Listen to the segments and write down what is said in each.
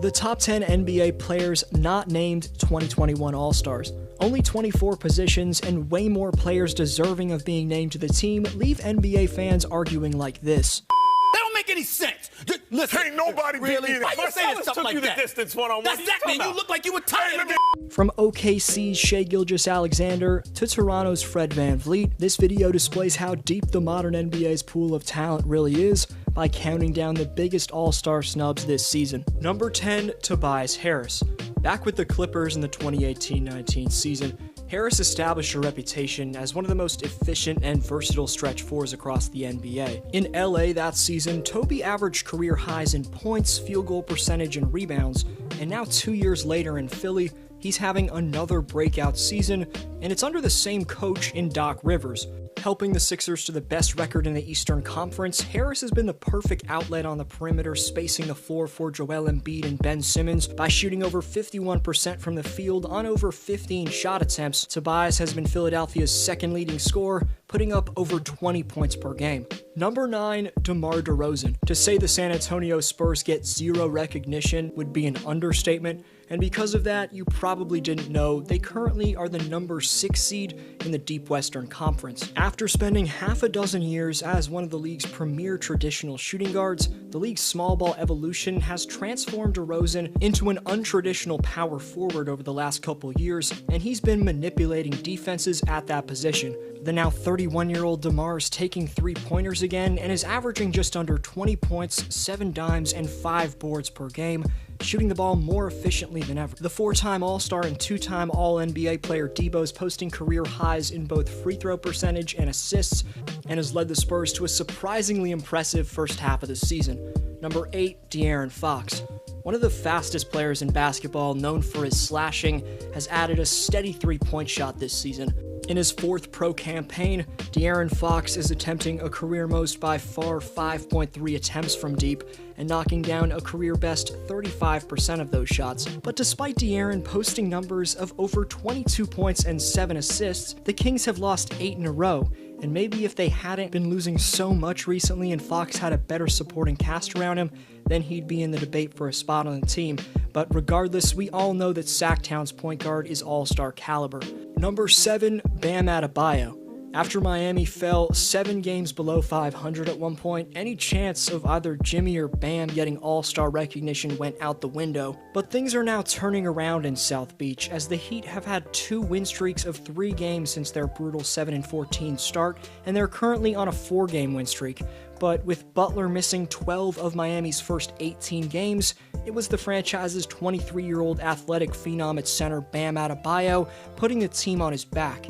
The top 10 NBA players not named 2021 All-Stars. Only 24 positions and way more players deserving of being named to the team leave NBA fans arguing like this. That don't make any sense. Listen, ain't nobody really? Why you saying stuff took like you that? the distance one-on-one. That's exactly. You look like you were tired. From OKC's Shai Gilgeous-Alexander to Toronto's Fred VanVleet, this video displays how deep the modern NBA's pool of talent really is by counting down the biggest all-star snubs this season. Number 10, Tobias Harris. Back with the Clippers in the 2018-19 season, Harris established a reputation as one of the most efficient and versatile stretch fours across the NBA. In LA that season, Toby averaged career highs in points, field goal percentage, and rebounds, and now 2 years later in Philly, he's having another breakout season, and it's under the same coach in Doc Rivers. Helping the Sixers to the best record in the Eastern Conference, Harris has been the perfect outlet on the perimeter, spacing the floor for Joel Embiid and Ben Simmons by shooting over 51% from the field on over 15 shot attempts. Tobias has been Philadelphia's second leading scorer, putting up over 20 points per game. Number 9, DeMar DeRozan. To say the San Antonio Spurs get zero recognition would be an understatement, and because of that, you probably didn't know they currently are the number 6 seed in the Deep Western Conference. After spending half a dozen years as one of the league's premier traditional shooting guards, the league's small ball evolution has transformed DeRozan into an untraditional power forward over the last couple years, and he's been manipulating defenses at that position. The now 31-year-old DeMar is taking three-pointers again and is averaging just under 20 points, 7 dimes, and 5 boards per game, shooting the ball more efficiently than ever. The 4-time All-Star and 2-time All-NBA player Debo is posting career highs in both free throw percentage and assists, and has led the Spurs to a surprisingly impressive first half of the season. Number 8, De'Aaron Fox. One of the fastest players in basketball, known for his slashing, has added a steady three-point shot this season. In his 4th pro campaign, De'Aaron Fox is attempting a career most by far 5.3 attempts from deep and knocking down a career best 35% of those shots. But despite De'Aaron posting numbers of over 22 points and 7 assists, the Kings have lost 8 in a row. And maybe if they hadn't been losing so much recently and Fox had a better supporting cast around him, then he'd be in the debate for a spot on the team. But regardless, we all know that Sacktown's point guard is all-star caliber. Number 7, Bam Adebayo. After Miami fell 7 games below 500 at one point, any chance of either Jimmy or Bam getting all-star recognition went out the window. But things are now turning around in South Beach, as the Heat have had 2 win streaks of 3 games since their brutal 7-14 start, and they're currently on a 4-game win streak. But with Butler missing 12 of Miami's first 18 games, it was the franchise's 23-year-old athletic phenom at center Bam Adebayo putting the team on his back.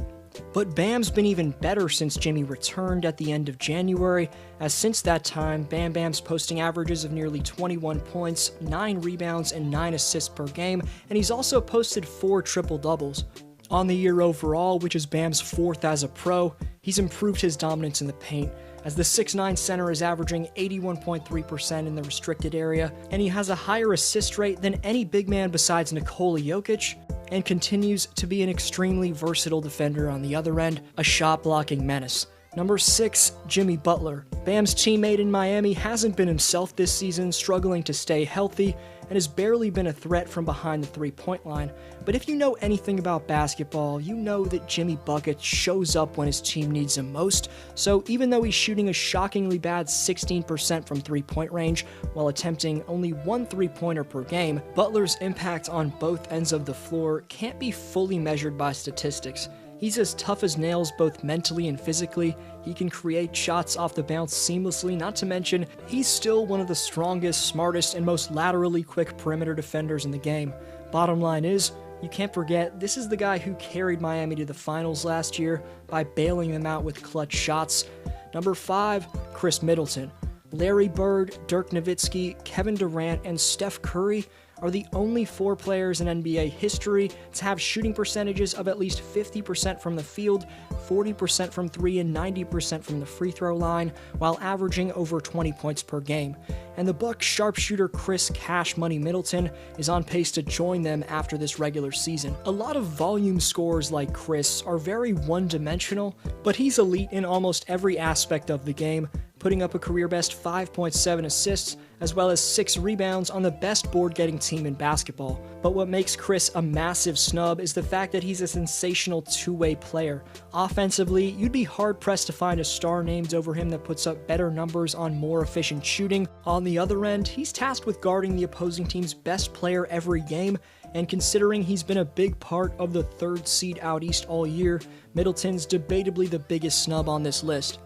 But Bam's been even better since Jimmy returned at the end of January, as since that time, Bam Bam's posting averages of nearly 21 points, 9 rebounds, and 9 assists per game, and he's also posted 4 triple-doubles. On the year overall, which is Bam's 4th as a pro, he's improved his dominance in the paint, as the 6'9 center is averaging 81.3% in the restricted area, and he has a higher assist rate than any big man besides Nikola Jokic, and continues to be an extremely versatile defender on the other end, a shot-blocking menace. Number 6, Jimmy Butler. Bam's teammate in Miami hasn't been himself this season, struggling to stay healthy, and has barely been a threat from behind the three-point line. But if you know anything about basketball, you know that Jimmy Bucket shows up when his team needs him most, so even though he's shooting a shockingly bad 16% from three-point range while attempting only 1 three-pointer per game, Butler's impact on both ends of the floor can't be fully measured by statistics. He's as tough as nails both mentally and physically, he can create shots off the bounce seamlessly, not to mention, he's still one of the strongest, smartest, and most laterally quick perimeter defenders in the game. Bottom line is, you can't forget, this is the guy who carried Miami to the finals last year by bailing them out with clutch shots. Number 5, Chris Middleton. Larry Bird, Dirk Nowitzki, Kevin Durant, and Steph Curry are the only 4 players in NBA history to have shooting percentages of at least 50% from the field, 40% from 3, and 90% from the free throw line, while averaging over 20 points per game. And the Bucks sharpshooter Chris Cash Money Middleton is on pace to join them after this regular season. A lot of volume scorers like Chris are very one-dimensional, but he's elite in almost every aspect of the game, putting up a career-best 5.7 assists, as well as 6 rebounds on the best board-getting team in basketball. But what makes Chris a massive snub is the fact that he's a sensational two-way player. Offensively, you'd be hard-pressed to find a star named over him that puts up better numbers on more efficient shooting. On the other end, he's tasked with guarding the opposing team's best player every game, and considering he's been a big part of the 3rd seed out east all year, Middleton's debatably the biggest snub on this list.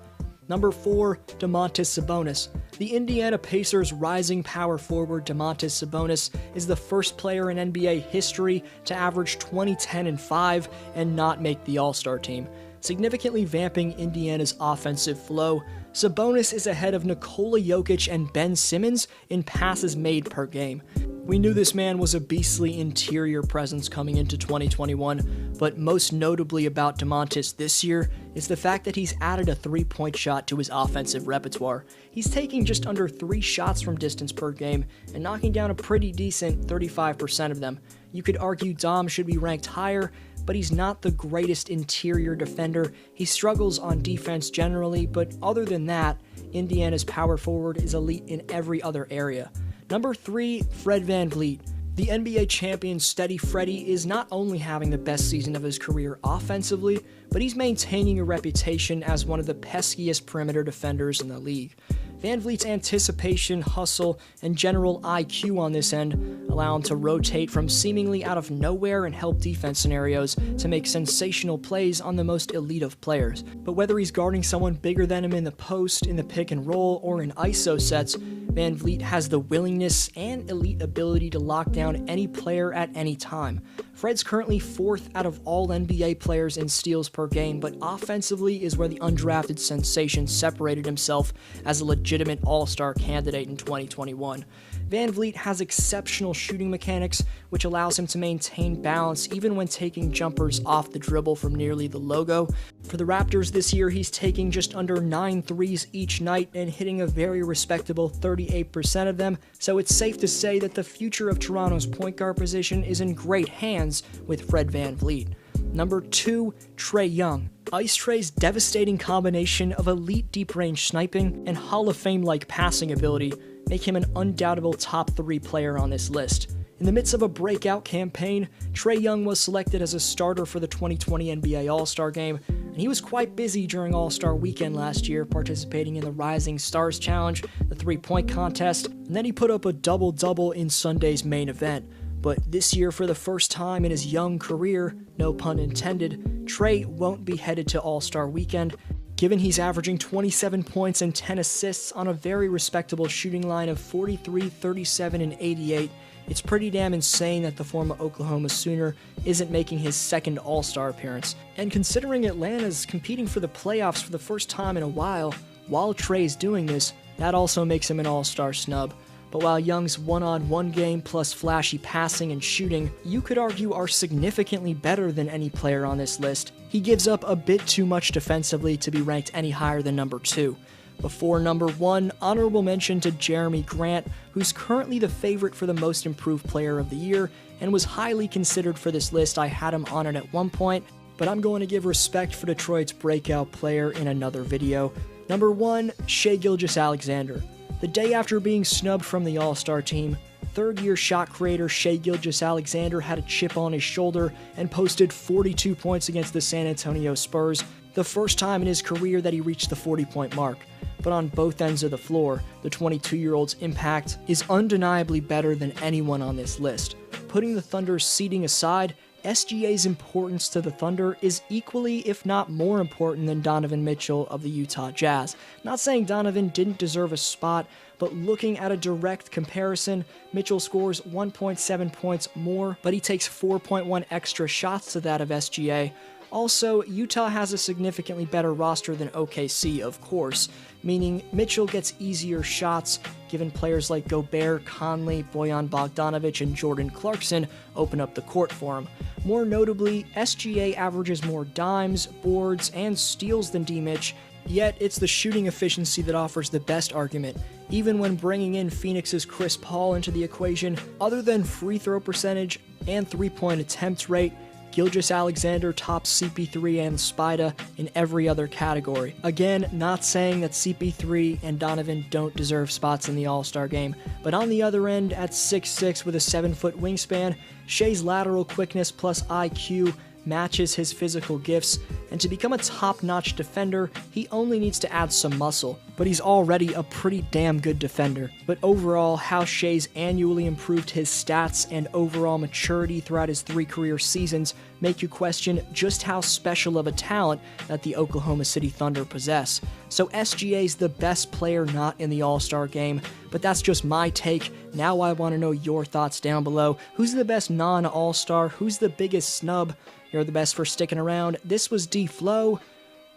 Number 4, Domantas Sabonis. The Indiana Pacers' rising power forward Domantas Sabonis is the first player in NBA history to average 20, 10, and 5 and not make the All-Star team, significantly vamping Indiana's offensive flow. Sabonis is ahead of Nikola Jokic and Ben Simmons in passes made per game. We knew this man was a beastly interior presence coming into 2021, but most notably about Domantas this year is the fact that he's added a 3-point shot to his offensive repertoire. He's taking just under 3 shots from distance per game and knocking down a pretty decent 35% of them. You could argue Dom should be ranked higher, but he's not the greatest interior defender. He struggles on defense generally, but other than that, Indiana's power forward is elite in every other area. Number 3, Fred VanVleet. The NBA champion Steady Freddy is not only having the best season of his career offensively, but he's maintaining a reputation as one of the peskiest perimeter defenders in the league. VanVleet's anticipation, hustle, and general IQ on this end allow him to rotate from seemingly out of nowhere and help defense scenarios to make sensational plays on the most elite of players. But whether he's guarding someone bigger than him in the post, in the pick and roll, or in ISO sets, VanVleet has the willingness and elite ability to lock down any player at any time. Fred's currently 4th out of all NBA players in steals per game, but offensively is where the undrafted sensation separated himself as a legitimate all-star candidate in 2021. VanVleet has exceptional shooting mechanics, which allows him to maintain balance even when taking jumpers off the dribble from nearly the logo. For the Raptors this year, he's taking just under 9 threes each night and hitting a very respectable 38% of them, so it's safe to say that the future of Toronto's point guard position is in great hands with Fred VanVleet. Number 2, Trae Young. Ice Trae's devastating combination of elite deep-range sniping and Hall of Fame-like passing ability make him an undoubtable top 3 player on this list. In the midst of a breakout campaign, Trae Young was selected as a starter for the 2020 NBA All-Star Game, and he was quite busy during All-Star Weekend last year, participating in the Rising Stars Challenge, the 3-point contest, and then he put up a double-double in Sunday's main event. But this year, for the first time in his young career, no pun intended, Trae won't be headed to All-Star Weekend, given he's averaging 27 points and 10 assists on a very respectable shooting line of 43, 37, and 88. It's pretty damn insane that the former Oklahoma Sooner isn't making his second All-Star appearance. And considering Atlanta's competing for the playoffs for the first time in a while Trae's doing this, that also makes him an All-Star snub. But while Young's one-on-one game plus flashy passing and shooting, you could argue are significantly better than any player on this list, he gives up a bit too much defensively to be ranked any higher than number 2. Before number 1, honorable mention to Jerami Grant, who's currently the favorite for the most improved player of the year, and was highly considered for this list. I had him on it at one point, but I'm going to give respect for Detroit's breakout player in another video. Number 1, Shai Gilgeous-Alexander. The day after being snubbed from the All-Star team, third-year shot creator Shai Gilgeous-Alexander had a chip on his shoulder and posted 42 points against the San Antonio Spurs, the first time in his career that he reached the 40-point mark. But on both ends of the floor, the 22-year-old's impact is undeniably better than anyone on this list. Putting the Thunder's seeding aside, SGA's importance to the Thunder is equally, if not more important than Donovan Mitchell of the Utah Jazz. Not saying Donovan didn't deserve a spot, but looking at a direct comparison, Mitchell scores 1.7 points more, but he takes 4.1 extra shots to that of SGA. Also, Utah has a significantly better roster than OKC, of course, meaning Mitchell gets easier shots given players like Gobert, Conley, Bojan Bogdanovic, and Jordan Clarkson open up the court for him. More notably, SGA averages more dimes, boards, and steals than D-Mitch, yet it's the shooting efficiency that offers the best argument. Even when bringing in Phoenix's Chris Paul into the equation, other than free throw percentage and 3-point attempt rate, Gilgeous-Alexander tops CP3 and Spida in every other category. Again, not saying that CP3 and Donovan don't deserve spots in the All-Star game, but on the other end, at 6'6" with a 7-foot wingspan, Shai's lateral quickness plus IQ matches his physical gifts, and to become a top-notch defender, he only needs to add some muscle, but he's already a pretty damn good defender. But overall, how Shai's annually improved his stats and overall maturity throughout his 3 career seasons make you question just how special of a talent that the Oklahoma City Thunder possess. So SGA's the best player not in the All-Star game, but that's just my take. Now I want to know your thoughts down below. Who's the best non-All-Star? Who's the biggest snub? You're the best for sticking around. This was D-Flow,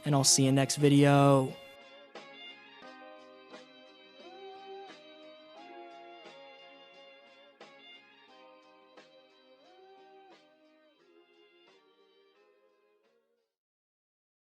and I'll see you next video.